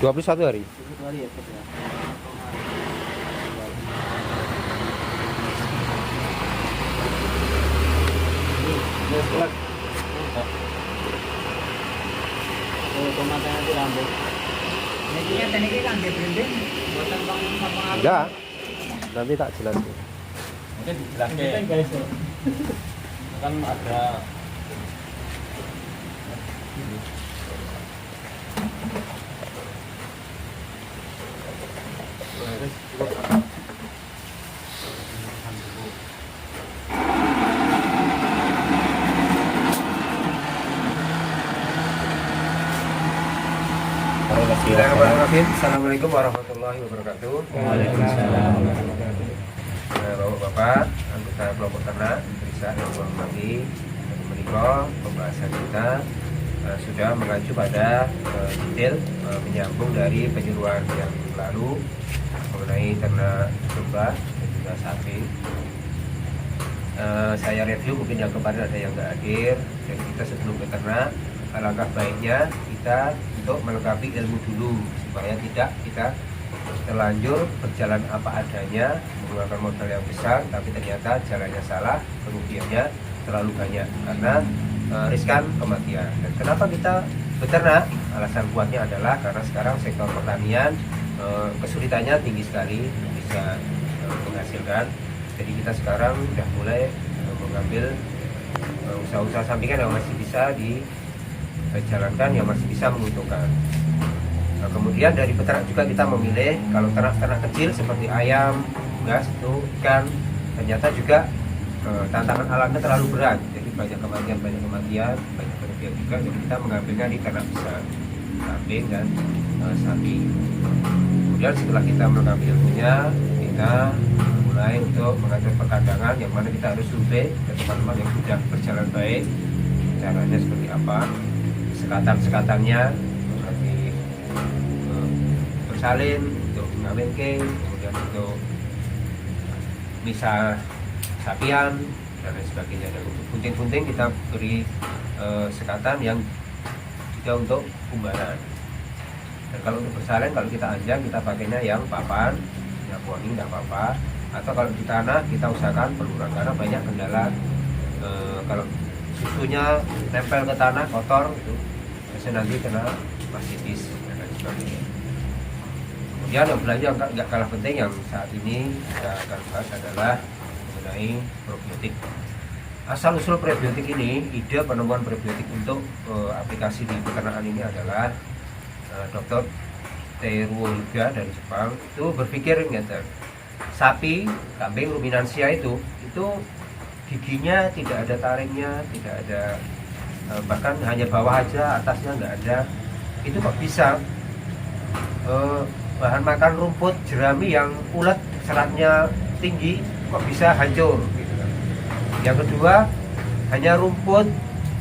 21 hari. 21 hari ya, Sob, ya. Oh, tomatnya nanti rambut. Ini tekniknya kan dia blending, buatan bang sama alus. Enggak. Nanti tak jelasin. Mungkin dijelaskan Guys, ya. kan ada Bismillahirrahmanirrahim. Assalamualaikum warahmatullahi wabarakatuh. Waalaikumsalam. Bapak-bapak, anggota kelompok ternak Indonesia yang hormati, menikah pembahasan kita sudah mengacu pada detail menyambung dari penyuluhan yang lalu mengenai ternak domba dan juga sapi. Saya review, mungkin yang kemarin ada yang nggak hadir, dan kita sebelum ke ternak, alangkah baiknya kita untuk melengkapi ilmu dulu supaya tidak kita terlanjur berjalan apa adanya, menggunakan modal yang besar tapi ternyata jalannya salah, kerugiannya terlalu banyak karena riskan kematian. Dan kenapa kita beternak? Alasan kuatnya adalah karena sekarang sektor pertanian kesulitannya tinggi sekali bisa menghasilkan. Jadi kita sekarang sudah mulai mengambil usaha-usaha sampingan yang masih bisa dijalankan, yang masih bisa menguntungkan. Nah, kemudian dari peternak juga kita memilih, kalau ternak-ternak kecil seperti ayam, unggas, itu ikan, ternyata juga tantangan alamnya terlalu berat. Jadi banyak kematian, banyak kerugian juga. Jadi kita mengambilnya di ternak besar, kambing dan sapi. Kemudian setelah kita melengkapi ilmunya, kita mulai untuk mengatur perkandangan, yang mana kita harus survei ke teman-teman yang sudah berjalan baik. Caranya seperti apa, sekatan-sekatannya, seperti bersalin, untuk ngawinke, kemudian untuk misal sapian dan lain sebagainya. Dan untuk bunting-bunting kita beri sekatan yang juga untuk kumbaran. Dan kalau untuk bersalin, kalau kita anjang, kita pakainya yang papan, yang warning tidak apa-apa. Atau kalau di tanah kita usahakan peluruan, karena banyak kendala kalau susunya nempel ke tanah kotor itu biasanya nanti kena mastitis dan lain sebagainya. Kemudian yang belanja yang nggak kalah penting yang saat ini kita akan bahas adalah mengenai probiotik. Asal usul probiotik ini, ide penemuan probiotik untuk aplikasi di peternakan ini adalah Dr. Teruo Hyuga dari Jepang. Itu berpikir gitu, sapi, kambing, ruminansia itu giginya tidak ada taringnya, tidak ada, bahkan hanya bawah aja, atasnya nggak ada. Itu kok bisa bahan makan rumput jerami yang ulet, seratnya tinggi, kok bisa hancur gitu kan. Yang kedua, hanya rumput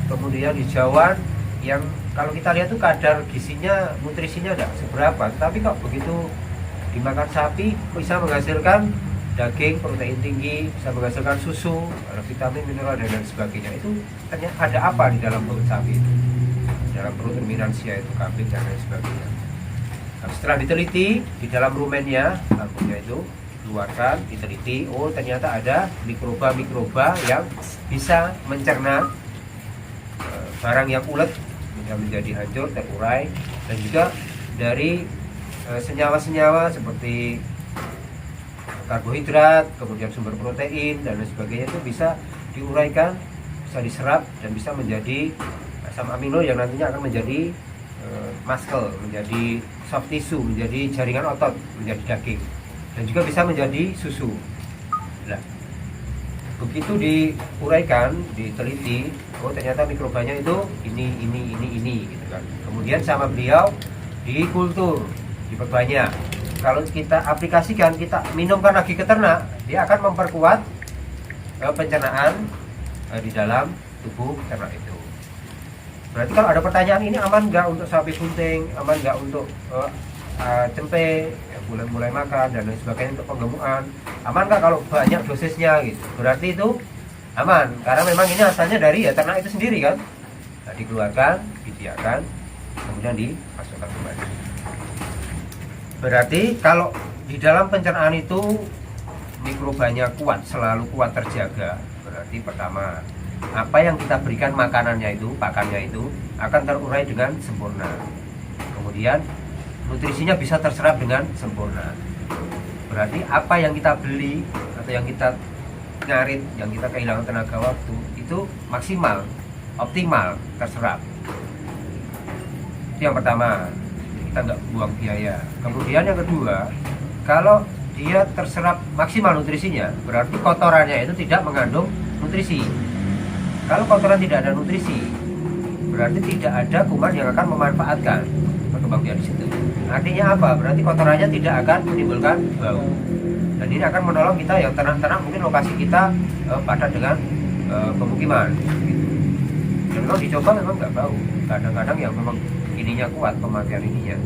kemudian hijauan yang kalau kita lihat tuh kadar gizinya, nutrisinya tidak seberapa, tapi kok begitu dimakan sapi bisa menghasilkan daging, protein tinggi, bisa menghasilkan susu, ada vitamin, mineral dan lain sebagainya. Itu ternyata ada apa di dalam perut sapi itu, dalam perut ruminansia itu, kambing dan lain sebagainya. Nah, setelah diteliti di dalam rumennya, lambungnya itu dikeluarkan, diteliti, oh ternyata ada mikroba-mikroba yang bisa mencerna barang yang ulet bisa menjadi hancur, terurai, dan juga dari senyawa-senyawa seperti karbohidrat, kemudian sumber protein dan lain sebagainya itu bisa diuraikan, bisa diserap dan bisa menjadi asam amino yang nantinya akan menjadi muscle, menjadi soft tissue, menjadi jaringan otot, menjadi daging, dan juga bisa menjadi susu. Nah, begitu diuraikan, diteliti, oh ternyata mikrobanya itu ini gitu kan. Kemudian sama beliau dikultur, diperbanyak. Kalau kita aplikasikan, kita minumkan lagi ke ternak, dia akan memperkuat pencernaan di dalam tubuh ternak itu. Berarti kalau ada pertanyaan, ini aman nggak untuk sapi bunting, aman nggak untuk cempe, ya, mulai makan dan lain sebagainya, untuk penggemukan, aman nggak kalau banyak dosisnya gitu? Berarti itu aman, karena memang ini asalnya dari ternak itu sendiri kan. Nah, dikeluarkan, dibiarkan, kemudian dimasukkan kembali. Berarti kalau di dalam pencernaan itu mikrobanya kuat, selalu kuat terjaga. Berarti pertama, apa yang kita berikan makanannya itu, pakannya itu akan terurai dengan sempurna. Kemudian nutrisinya bisa terserap dengan sempurna. Berarti apa yang kita beli atau yang kita ngarit, yang kita kehilangan tenaga waktu itu maksimal, optimal terserap. Itu yang pertama, kita nggak buang biaya. Kemudian yang kedua, kalau dia terserap maksimal nutrisinya, berarti kotorannya itu tidak mengandung nutrisi. Kalau kotoran tidak ada nutrisi, berarti tidak ada kuman yang akan memanfaatkan berkembang biak di situ. Artinya apa? Berarti kotorannya tidak akan menimbulkan bau. Dan ini akan menolong kita yang ternak-ternak, mungkin lokasi kita padat dengan pemukiman. Gitu. Dan kalau dicoba memang nggak bau. Kadang-kadang yang memang ininya kuat, pemakaian ininya,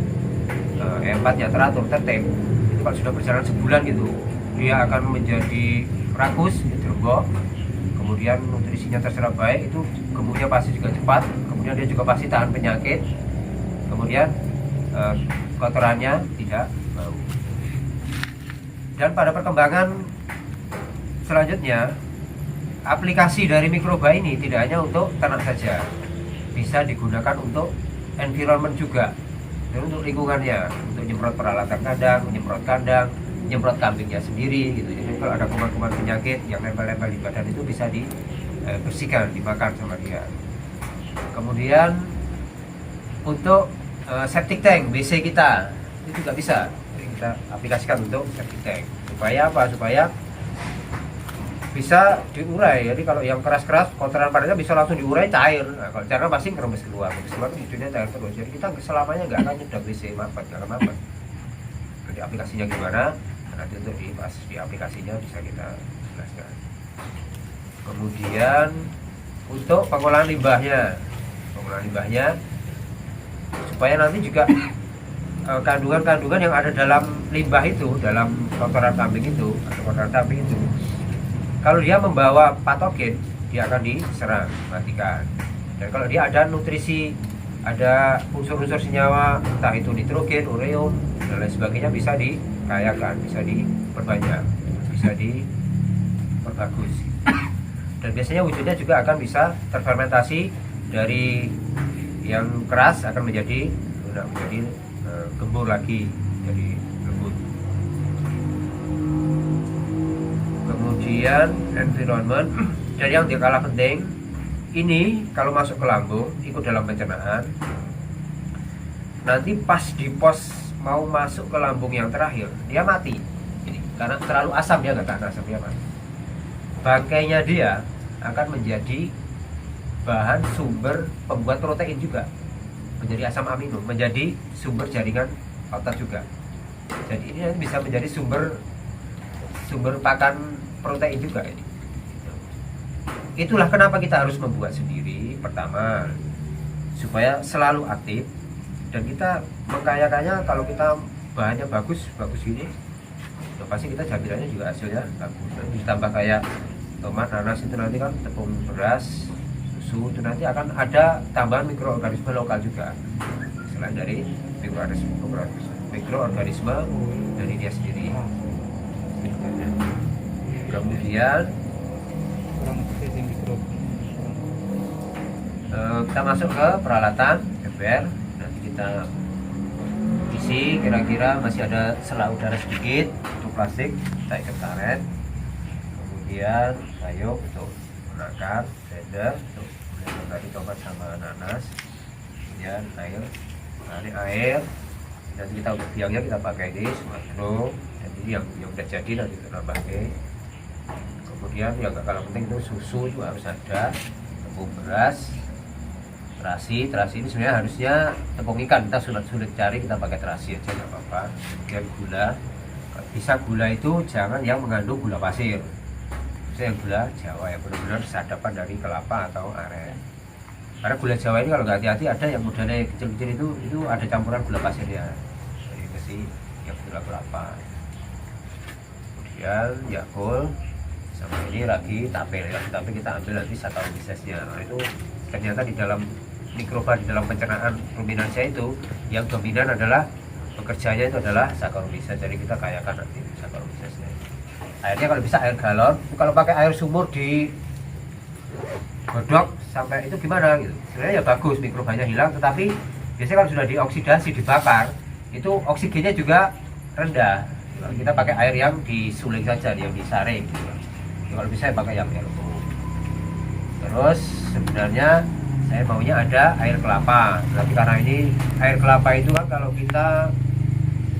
empatnya teratur, tertib. Itu kalau sudah berjalan sebulan gitu, dia akan menjadi rakus, jerembok. Kemudian nutrisinya terserap baik, itu gemuknya pasti juga cepat. Kemudian dia juga pasti tahan penyakit. Kemudian kotorannya tidak bau. Dan pada perkembangan selanjutnya, aplikasi dari mikroba ini tidak hanya untuk ternak saja, bisa digunakan untuk environment juga, dan untuk lingkungannya, untuk nyemprot peralatan kandang, nyemprot kambingnya sendiri gitu. Jadi kalau ada kuman-kuman penyakit yang nempel-nempel di badan itu bisa dibersihkan, dimakan sama dia. Kemudian untuk septic tank WC kita itu juga bisa kita aplikasikan untuk septic tank. Supaya apa? Supaya bisa diurai. Jadi kalau yang keras-keras, kotoran padanya bisa langsung diurai, cair. Nah, kalau caranya pasti ngeremes keluar itu hidupnya cair terus. Jadi kita selamanya nggak akan nyedot WC, mampet, nggak akan mampet. Jadi aplikasinya gimana? Nanti untuk di aplikasinya bisa kita jelaskan. Kemudian untuk pengolahan limbahnya supaya nanti juga kandungan-kandungan yang ada dalam limbah itu, dalam kotoran kambing itu, kalau dia membawa patogen, dia akan diserang, matikan. Dan kalau dia ada nutrisi, ada unsur-unsur senyawa, entah itu nitrogen, ureum, dan lain sebagainya, bisa dikayakan, bisa diperbanyak, bisa diperbagus. Dan biasanya wujudnya juga akan bisa terfermentasi dari yang keras akan menjadi lunak, menjadi gembur lagi, jadi lembut. Kemudian environment, dan yang tidak kalah penting, ini kalau masuk ke lambung, ikut dalam pencernaan, nanti pas di pos mau masuk ke lambung yang terakhir, dia mati. Jadi, karena terlalu asam, dia nggak tahan asam, dia mati. Bangkainya dia akan menjadi bahan sumber pembuat protein juga, menjadi asam amino, menjadi sumber jaringan otot juga. Jadi ini nanti bisa menjadi sumber pakan protein juga ini. Itulah kenapa kita harus membuat sendiri. Pertama, supaya selalu aktif, dan kita mengkayakannya. Kalau kita bahannya bagus gini, ya pasti kita jaminannya juga hasilnya bagus. Ditambah kayak tomat, nanas itu nanti kan tepung beras, susu, itu nanti akan ada tambahan mikroorganisme lokal juga selain dari mikroorganisme dari dia sendiri. Kemudian kita masuk ke peralatan ember. Nanti kita isi, kira-kira masih ada sela udara sedikit untuk plastik, kita ikat karet. Kemudian sayur untuk menakar, blender untuk tadi tomat sama nanas. Kemudian air, nanti kita untuk biangnya kita pakai ini sumatro. Jadi yang udah jadi nanti kita pakai. Kemudian yang gak kalah penting itu susu itu harus ada, tepung beras, terasi ini sebenarnya harusnya tepung ikan, kita sulit cari, kita pakai terasi aja nggak apa-apa. Kemudian gula, bisa gula itu jangan yang mengandung gula pasir, bisa yang gula Jawa yang benar-benar sadapan dari kelapa atau aren. Karena gula Jawa ini kalau nggak hati-hati ada yang modelnya kecil-kecil itu ada campuran gula pasirnya, jadi mesti yang gula kelapa. Kemudian Yakult sama ini ragi tape kita ambil nanti saccharomycesnya. Nah, itu ternyata di dalam mikroba, di dalam pencernaan ruminansia itu yang dominan adalah bekerjanya itu adalah Saccharomyces. Jadi kita kayakan nanti Saccharomyces. Airnya kalau bisa air galon, kalau pakai air sumur di godok sampai itu gimana gitu. Sebenarnya ya bagus, mikrobanya hilang, tetapi biasanya kalau sudah dioksidasi, dibakar, itu oksigennya juga rendah. Kalau kita pakai air yang disuling saja, yang disaring gitu. Kalau bisa pakai yang galon. Terus sebenarnya saya maunya ada air kelapa, tapi karena ini air kelapa itu kan kalau kita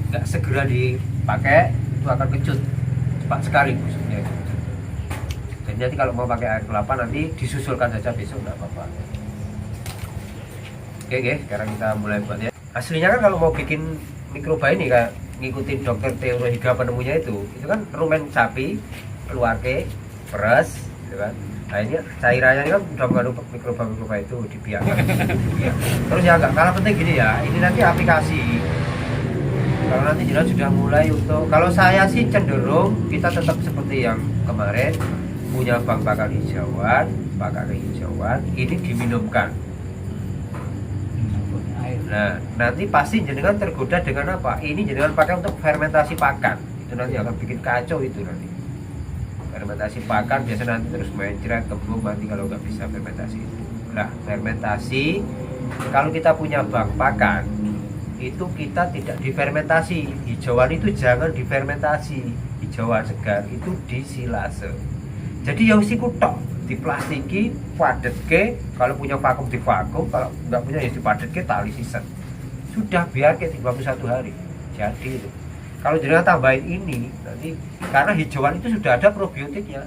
nggak segera dipakai itu akan kecut cepat sekali busuknya. Jadi nanti kalau mau pakai air kelapa nanti disusulkan saja besok, nggak apa-apa. Oke, sekarang kita mulai buat ya. Aslinya kan kalau mau bikin mikroba ini kayak ngikutin dokter Theo Rohiga penemunya itu kan rumen sapi, keluarga, peres, gitu kan. Nah ini cairannya ini kan udah mengandung mikroba itu dibiarkan. Terus ya nggak kalah penting gini ya, ini nanti aplikasi. Kalau nanti jelas sudah mulai untuk, kalau saya sih cenderung kita tetap seperti yang kemarin, punya bang bakar hijauan, ini diminumkan. Nah nanti pasti jenengan tergoda dengan apa? Ini jenengan pakai untuk fermentasi pakan, itu nanti akan bikin kacau itu nanti. Fermentasi pakan biasa nanti terus mencret kembung nanti kalau nggak bisa fermentasi itu. Nah fermentasi kalau kita punya bank pakan itu kita tidak difermentasi, hijauan itu jangan difermentasi, hijauan segar itu disilase. Jadi yang siku tok diplastiki, padetke, kalau punya vakum di vakum, kalau nggak punya ya dipadetke tali sisen. Sudah biar ke 21 hari. Jadi itu. Kalau jangan tambahin ini nanti karena hijauan itu sudah ada probiotiknya,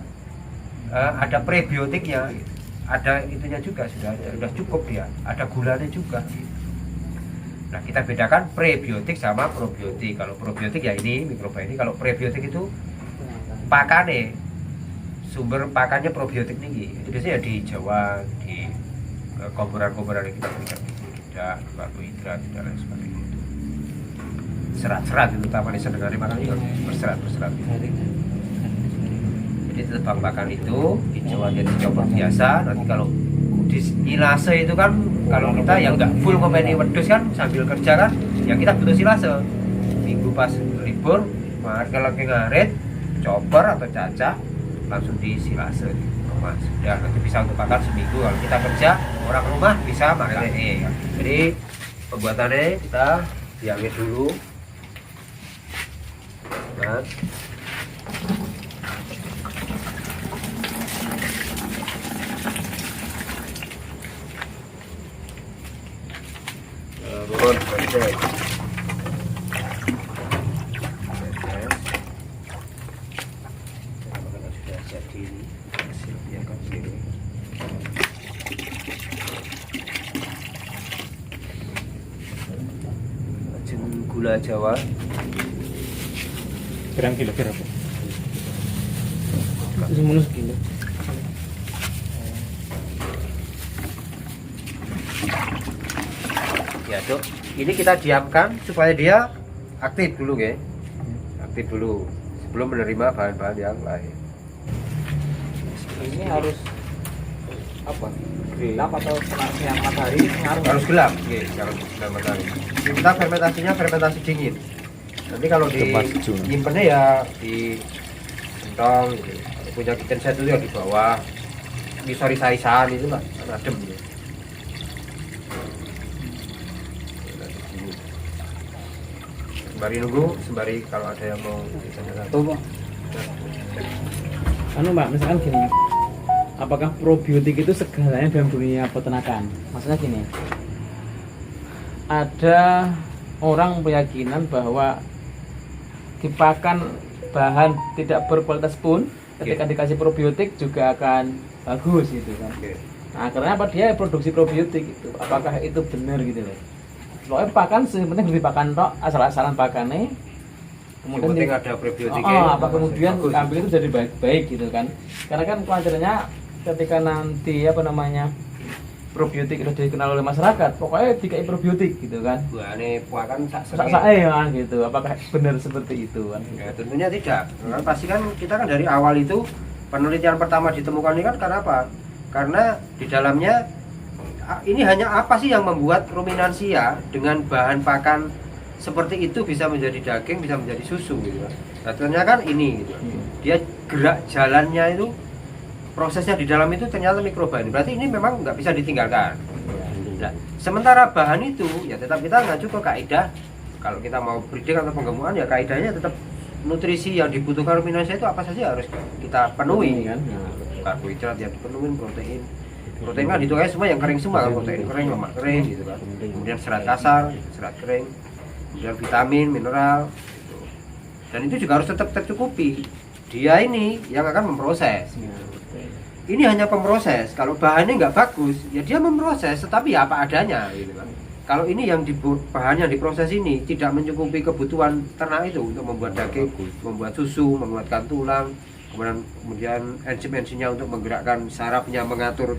ada prebiotiknya, ada itunya juga sudah cukup dia, ada gulanya juga. Nah kita bedakan prebiotik sama probiotik. Kalau probiotik ya ini mikroba ini, kalau prebiotik itu pakannya, sumber pakannya probiotik nih. Itu biasanya ya di Jawa, di komporan-komporan yang kita berikan tidak karbohidrat dan lain sebagainya. Serat-serat itu utama nih sedang makan itu berserat. Jadi tetap pakan itu hijauan jadi coba biasa. Nanti kalau di silase itu kan kalau kita yang nggak full ngomeni wedus kan sambil kerja kan ya kita butuh silase. Minggu pas libur kalau ngarit chopper atau cacah langsung di silase rumah sudah nanti bisa untuk makan seminggu. Kalau kita kerja orang rumah bisa makan. Jadi pembuatannya kita diangin dulu. Nah. Turun, selesai. Sudah jadi hasilnya kan ini. Gula Jawa. Berapa kilo berapa? Semuanya sekilo. Ya dok, ini kita diamkan supaya dia aktif dulu ya, aktif dulu sebelum menerima bahan-bahan yang lain. Ini harus apa? Gelap atau siang matahari ngaruh? Harus gelap, oke, jangan sinar matahari. Kita fermentasinya fermentasi dingin. Nanti kalau nyimpennya ya di gentong, gitu. Kalau punya kitchen set itu ya di bawah, di sari-sarisan itu lah, adem gitu. Sembari nunggu, sembari kalau ada yang mau ditanyakan. Tuh, Pak. Anu Mbak, misalkan gini, apakah probiotik itu segalanya dalam dunia peternakan? Maksudnya gini, ada orang keyakinan bahwa dipakan bahan tidak berkualitas pun ketika dikasih probiotik juga akan bagus gitu kan. Nah, karena apa dia produksi probiotik itu? Apakah itu benar gitu loh? Soalnya pakan sebenarnya lebih pakan tok asal-asalan pakannya. Kemudian ada probiotiknya. Apa kemudian kambing itu jadi baik-baik gitu kan? Karena kan khawatirnya ketika nanti apa namanya probiotik itu dikenal oleh masyarakat, pokoknya dikai probiotik gitu kan? Wah, ini pakan sak ya gitu. Apakah benar seperti itu kan? Ya, tentunya tidak. Karena pasti kan kita kan dari awal itu penelitian pertama ditemukan ini kan karena apa? Karena di dalamnya ini hanya apa sih yang membuat ruminansia dengan bahan pakan seperti itu bisa menjadi daging, bisa menjadi susu gitu kan. Nah, ternyata kan ini gitu. Dia gerak jalannya itu, prosesnya di dalam itu ternyata mikroba ini. Berarti ini memang nggak bisa ditinggalkan. Nah, sementara bahan itu ya tetap kita ngacu ke kaidah. Kalau kita mau breeding atau penggemukan ya kaidahnya tetap nutrisi yang dibutuhkan ruminansia itu apa saja harus kita penuhi kan. Karbohidrat yang dipenuhi, protein kan itu kayak semua yang kering semua kan, protein kering, lemak kering gitu kan. Kemudian serat kasar, serat kering, kemudian vitamin, mineral gitu. Dan itu juga harus tetap tercukupi. Dia ini yang akan memproses gitu. Ini hanya pemproses. Kalau bahannya nggak bagus ya dia memproses tetapi ya apa adanya gitu kan. Kalau ini yang bahan yang diproses ini tidak mencukupi kebutuhan ternak itu untuk membuat daging, membuat susu, menguatkan tulang, kemudian enzim-enzimnya untuk menggerakkan sarafnya, mengatur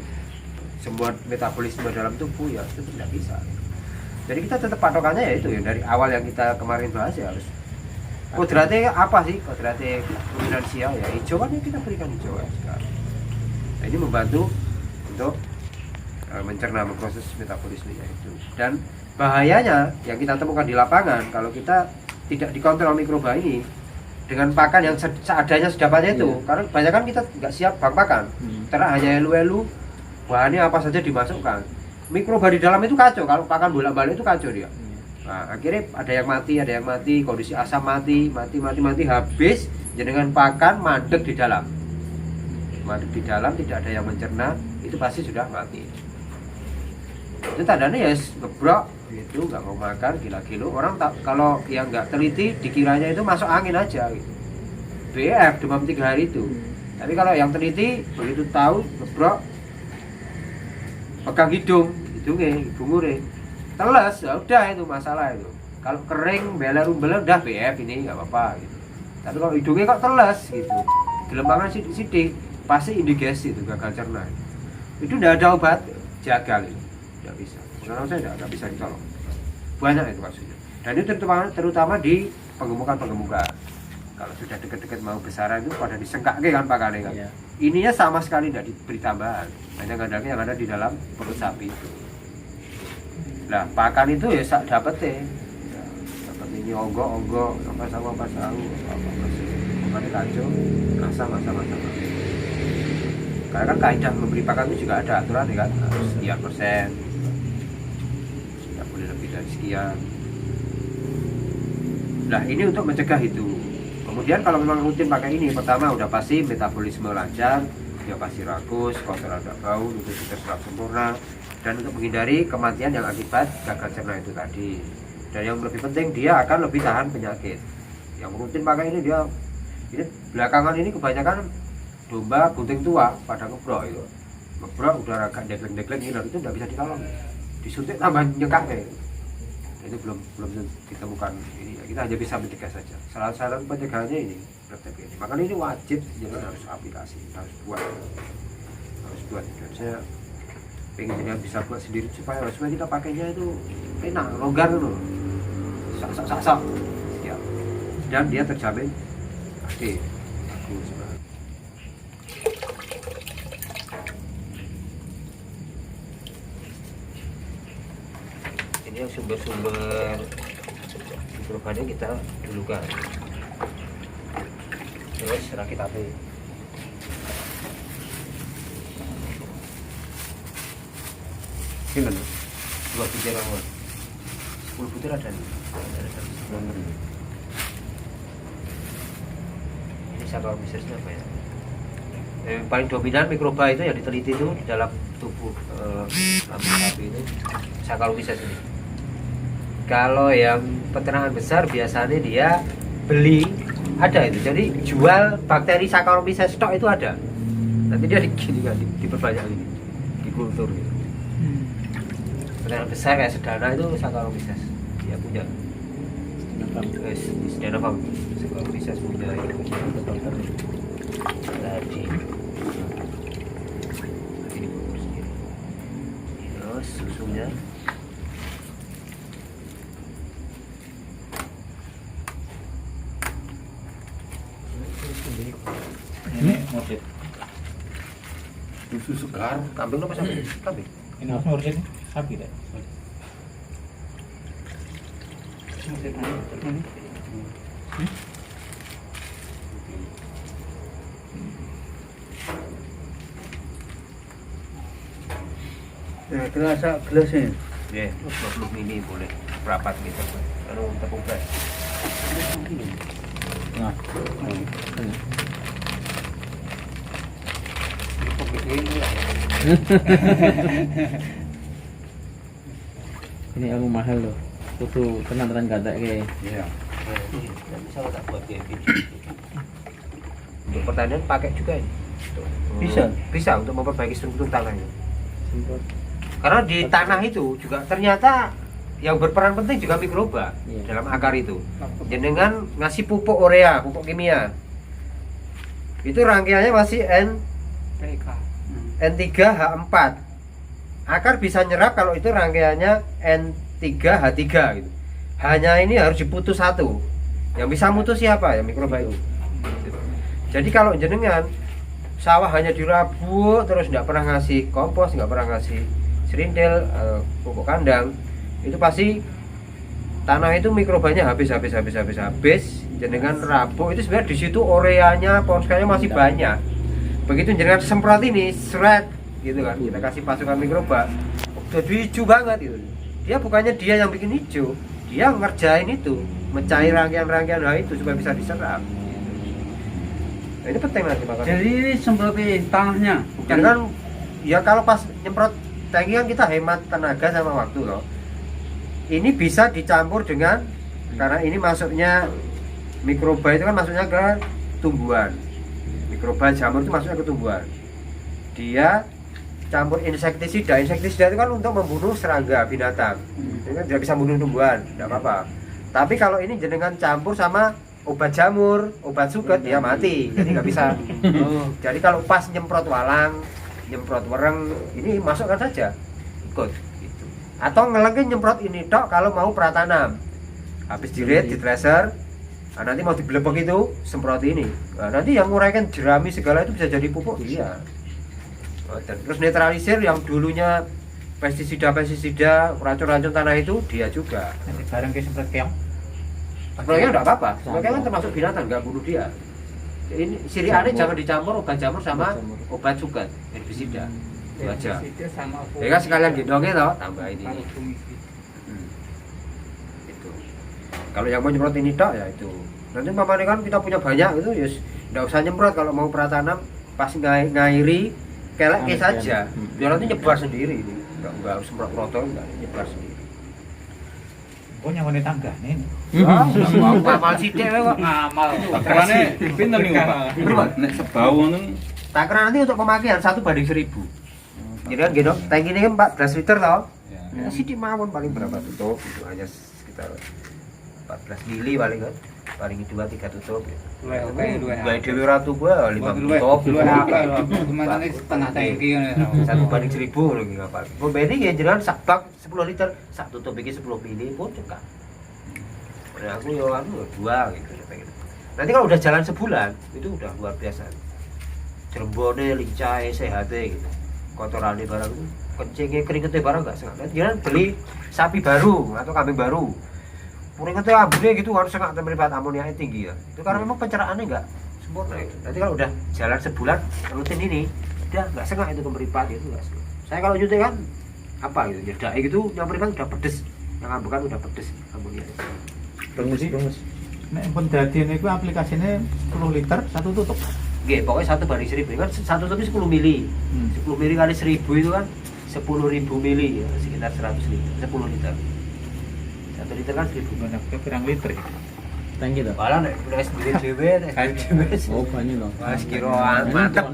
semua metabolisme dalam tubuh, ya itu tidak bisa. Jadi kita tetap patokannya ya itu ya dari awal yang kita kemarin bahas ya harus kodratnya apa sih? Kodratnya ruminansia ya hijau kan ya kita berikan hijau ya sekarang. Nah, ini membantu untuk mencerna, memproses metabolismenya itu. Dan bahayanya yang kita temukan di lapangan kalau kita tidak dikontrol mikroba ini dengan pakan yang seadanya sedapannya itu, karena banyak kan kita nggak siap bang pakan, ternak hanya elu-elu, bahannya apa saja dimasukkan. Mikroba di dalam itu kacau, kalau pakan bolak-balik itu kacau dia. Nah, akhirnya ada yang mati, kondisi asam mati, habis, dengan pakan mandek di dalam. Mandek di dalam, tidak ada yang mencerna, itu pasti sudah mati. Itu tandanya ya ngebrok gitu, nggak mau makan, gila-gila. Orang kalau yang nggak teliti dikiranya itu masuk angin aja gitu. BF demam 3 hari itu. Tapi kalau yang teliti begitu tahu ngebrok, pegang hidungnya, bungure, teles, ya udah itu masalah itu. Kalau kering, beler udah BF ini nggak apa-apa gitu. Tapi kalau hidungnya kok teles gitu, gelembangan sidik-sidik, pasti indigesi itu, gagal cerna. Itu udah ada obat, jagal itu. Tidak bisa, karena saya tidak bisa ditolong. Banyak itu kasusnya. Dan itu terutama di penggemukan. Kalau sudah deket-deket mau besaran itu pada disengkak kan pakannya kan. Ininya sama sekali tidak diberi tambahan, hanya kandangnya yang ada di dalam perut sapi itu. Nah pakan itu ya sak dapetnya, dapat ini onggok, apa tahu, apa kacau, asam. Karena kan kaidah memberi pakan itu juga ada aturan ya kan, harus sekian persen, tidak boleh lebih dari sekian. Nah ini untuk mencegah itu. Kemudian kalau memang rutin pakai ini, pertama udah pasti metabolisme lancar, dia pasti rakus, kotoran tidak bau, nutrisi terserap sempurna, dan untuk menghindari kematian yang akibat gagal cerna itu tadi. Dan yang lebih penting dia akan lebih tahan penyakit. Yang rutin pakai ini dia, ini belakangan ini kebanyakan domba bunting tua pada ngebrok itu. Ngebrok udah agak degleng-degleng ini, itu tidak bisa ditolong. Disuntik tambah nyekak kayak gitu. Itu belum ditemukan ini. Kita hanya bisa mencegah saja. Salah pencegahannya ini resep ini. Makanya ini wajib jangan harus aplikasi, harus buat. Dan saya pengen jangan bisa buat sendiri supaya kita pakainya itu enak, longgar loh. Sak. Ya. Dan dia terjamin pasti bagus banget. Ini yang sumber mikrobannya kita dulukan, terus rakit api. Ini 2 butir awal, 10 butir ada nih. Ini Saccharomyces apa ya? Yang paling dominan mikroba itu yang diteliti itu di dalam tubuh lambung sapi itu Saccharomyces ini. Kalau yang peternakan besar biasanya dia beli ada itu, jadi jual bakteri Saccharomyces stok itu ada. Nanti dia diperbanyak ini, dikultur gitu. Peternakan besar kayak Sedana itu Saccharomyces dia punya. Sedana Farm Saccharomyces punya itu tadi. Terus susunya. Ini motif Susu segar, kambing apa sapi? Kambing. ini harus ngurusin sapi deh. Terasa gelasnya. Ya, 20 mili boleh. Berapa gitu? Kalau tepung beras. Nah, Ini ilmu mahal loh. Kudu tenan-tenan gak kayak. iya. Nanti saya tak buat kayak video. Untuk pertanian pakai juga ini. Bisa? Bisa untuk memperbaiki struktur tanahnya. Karena di tanah itu juga ternyata yang berperan penting juga mikroba Iya. dalam akar itu. Jenengan ngasih pupuk urea, pupuk kimia. Itu rangkaiannya masih N3H4. Akar bisa nyerap kalau itu rangkaiannya N3H3 gitu. Hanya ini harus diputus satu. Yang bisa mutus siapa? Ya mikroba itu. Jadi kalau jenengan sawah hanya dirabuk terus nggak pernah ngasih kompos, nggak pernah ngasih serindel, pupuk kandang, itu pasti tanah itu mikrobanya habis. Jenengan rabuk itu sebenarnya di situ ureanya, fosfornya masih banyak. Begitu jenengan semprot ini, seret gitu kan, kita kasih pasukan mikroba, jadi hijau banget itu. Dia bukannya dia yang bikin hijau, dia ngerjain itu, mencair rangkaian-rangkaian hal itu supaya bisa diserap. Nah, ini penting nanti makanya. Jadi ini semprotin tanahnya. Jangan ya kalau pas nyemprot tangki kan kita hemat tenaga sama waktu loh. Ini bisa dicampur dengan, karena ini masuknya mikroba itu kan masuknya ke tumbuhan. Mikroba jamur itu masuknya ke tumbuhan. Dia campur insektisida. Insektisida itu kan untuk membunuh serangga binatang. Ini kan tidak bisa membunuh tumbuhan, tidak apa-apa. Tapi kalau ini jenengan campur sama obat jamur, obat suket, dia mati. Jadi nggak bisa. Jadi kalau pas nyemprot walang, nyemprot wereng, ini masukkan saja, ikut. Gitu. Atau ngelengkin nyemprot ini tok kalau mau pratanam. Habis dirit, di tracer, nah, nanti mau diblebek itu semprot ini. Nah, nanti yang nguraikan jerami segala itu bisa jadi pupuk dia. Nah, dan terus netralisir yang dulunya pestisida, racun-racun tanah itu dia juga. Nanti bareng ke semprot keong. Sebenarnya enggak apa-apa. Sebenarnya kan termasuk binatang, enggak bunuh dia. Ini siriane jangan dicampur obat jamur sama obat suket, herbisida. Itu aja. Ya kan sekalian gendongnya toh, tambah ini. Itu. Kalau yang mau nyemprot ini tok ya itu. Nanti mamane kan kita punya banyak gitu ya enggak usah nyemprot kalau mau pratanam pas ngairi kelek saja. Biar nanti nyebar sendiri ini. Enggak harus semprot protol, enggak nyebar sendiri. Oh nyangone tanggane. Ya, ngamal sithik kok ngamal. Takrane pinten niku Pak? Nek sebau ngono Takaran nanti untuk pemakaian 1:1000. Jadi kan gendong tank ini kan 14 liter loh. Ya sidik mawon paling berapa tutup itu hanya sekitar 14 mili paling kan. Paling 2-3 tutup ya. Gawe dhewe ratu gua 5 tutup. Gimana setengah tangki ngono. 1:1000 lho iki kapal. Pembeni ya jenengan sak bak 10 liter, sak tutup iki 10 mili pun cukup. Nah, aku yo anu 2 gitu ya pengen. Nanti kalau udah jalan sebulan itu udah luar biasa. Jerembone, lincah, sehatnya gitu. Kotorannya barang itu, kencingnya, keringetnya barang nggak sengaja. Jangan beli sapi baru atau kambing baru. Keringetnya ambune gitu harus sengaja meripat amoniaknya tinggi ya. Itu karena memang pencerahannya nggak sempurna. Gitu. Nanti kalau udah jalan sebulan rutin ini, udah nggak sengaja itu kemeripat gitu nggak sengaja. Saya kalau nyuntik kan apa gitu, nyedak gitu yang meripat udah pedes, yang ambekan udah pedes amoniaknya. Bagus. nek pun dadi niku aplikasine 10 liter satu tutup. Nggih, pokoknya 1/1000 kan satu tutup 10 mili. 10 mili kali 1000 itu kan 10.000 mili ya, sekitar 100 liter, 10 liter. 1 liter kan 1000. Benake pirang liter iki. Thank you, Malah nek udah sendiri dhewe, Oh, banyak loh. Mas kiroan mantap.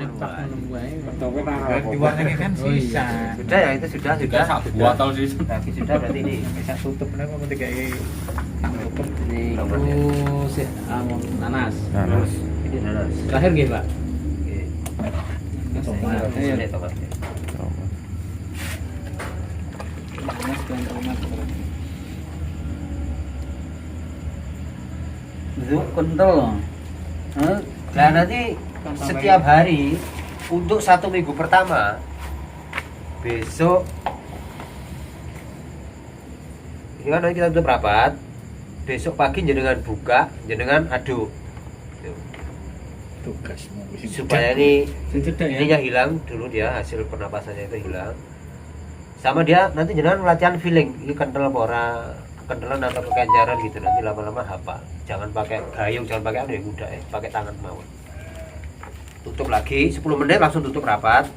Diwarnake kan Oh, iya. sisa. Sudah ya, itu sudah. Botol sih. Lagi sudah berarti ini. Bisa tutup nek kok dikai tang tutup. Ini si nanas. Terus ini nanas. Terakhir nggih, Pak. Nggih. Tomat. Ini tomat. Nanas dan tomat. Itu kental loh. Nah nanti setiap hari untuk 1 minggu pertama besok ini kan nanti kita tutup rapat besok pagi jenengan buka, jenengan aduk. Tuh. Tugasmu. Supaya ini Sing cedek ya. ininya hilang dulu dia, hasil pernapasannya itu hilang. Sama dia nanti jenengan latihan feeling, ini kental apa ora, kentelan atau kekencaran gitu, nanti lama-lama hafal. Jangan pakai gayung, jangan pakai anu yang mudah ya, pakai tangan mawon. Tutup lagi 10 menit langsung tutup rapat.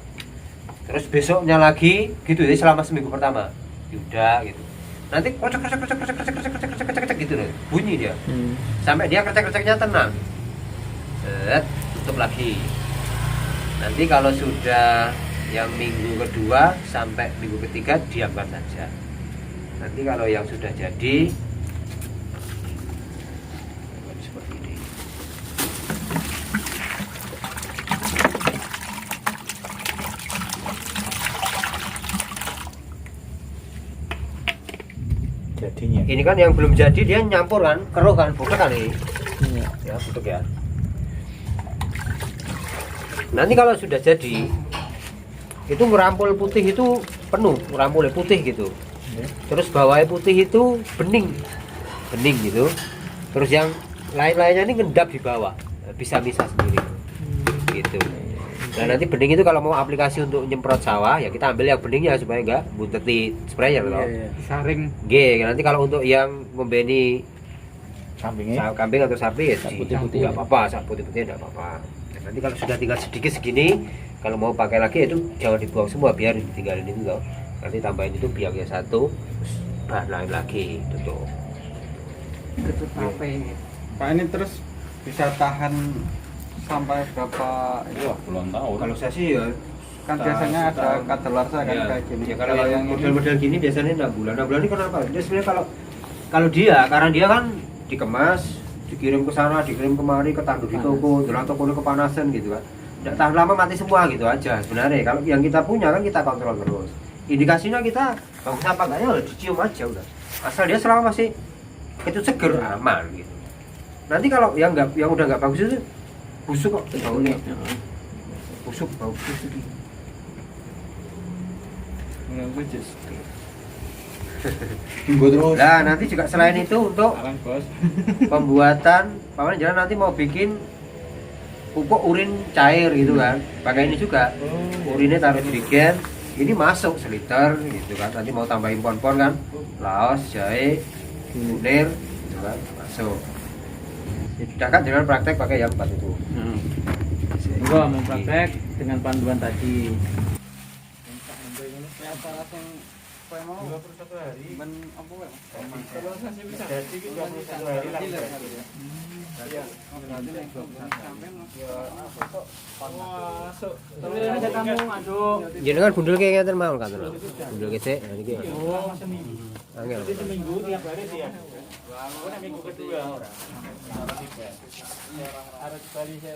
Terus besoknya lagi gitu ya, selama seminggu pertama. Udah gitu. Nanti kocek gitu loh, bunyi dia. Sampai dia kercek-kerceknya tenang. Set, tutup lagi. Nanti kalau sudah yang minggu kedua sampai minggu ketiga diamkan saja. Nanti kalau yang sudah jadi seperti ini. Jadinya. Ini kan yang belum jadi dia nyampur kan, keruh kan, butek kan ini. Ya, butek ya. Nanti kalau sudah jadi itu ngerampul putih itu penuh, ngerampulnya putih gitu. Terus bawahnya putih itu bening gitu. Terus yang lain-lainnya ini ngendap di bawah, bisa sendiri gitu. Nah nanti bening itu kalau mau aplikasi untuk nyemprot sawah ya kita ambil yang beningnya supaya enggak bunteti spraynya loh. Saring. Nanti kalau untuk yang membeni Sampingnya. kambing atau sapi ya Sak putih-putih. nggak apa-apa, sak putih-putih nggak apa-apa. Dan nanti kalau sudah tinggal sedikit segini, kalau mau pakai lagi itu jangan dibuang semua, biar ditinggalin itu loh. Nanti tambahin itu biangnya satu, terus bahan lain lagi, tutup. Tutup apa ini? Pak ini terus bisa tahan sampai berapa itu? Wah, belum tahu. Kalau saya sih ya Kan biasanya ada kadaluarsa kan kayak gini. ya, kalau yang model-model gini biasanya 6 bulan. 6 bulan ini kenapa? Dia sebenarnya kalau dia, karena dia kan dikemas, dikirim ke sana, dikirim kemari, ketandur di toko, jalan tokonya kepanasan gitu kan. Tidak tahan lama, mati semua gitu aja sebenarnya. Kalau yang kita punya kan kita kontrol terus. Indikasinya kita bagus apa enggak ya dicium aja udah. Asal dia selama masih itu seger, aman gitu. Nanti kalau yang udah nggak bagus itu busuk kok baunya. Busuk, bau busuk. Nah nanti juga selain itu untuk pembuatan, paman jangan nanti mau bikin pupuk urin cair gitu kan, pakai ini juga. Urinnya taruh sedikit, ini masuk seliter gitu kan. Nanti mau tambahin pon-pon kan, laos, jahe, kunir gitu kan, masuk. Sedangkan jangan praktek pakai yang 4 itu. Enggak mau praktek dengan panduan tadi. Jenengan bundel kayak ngeten mau kan lho. Bundel kecek niki. Angel. Seminggu tiap hari sih ya. Minggu kedua orang. Harus balik saya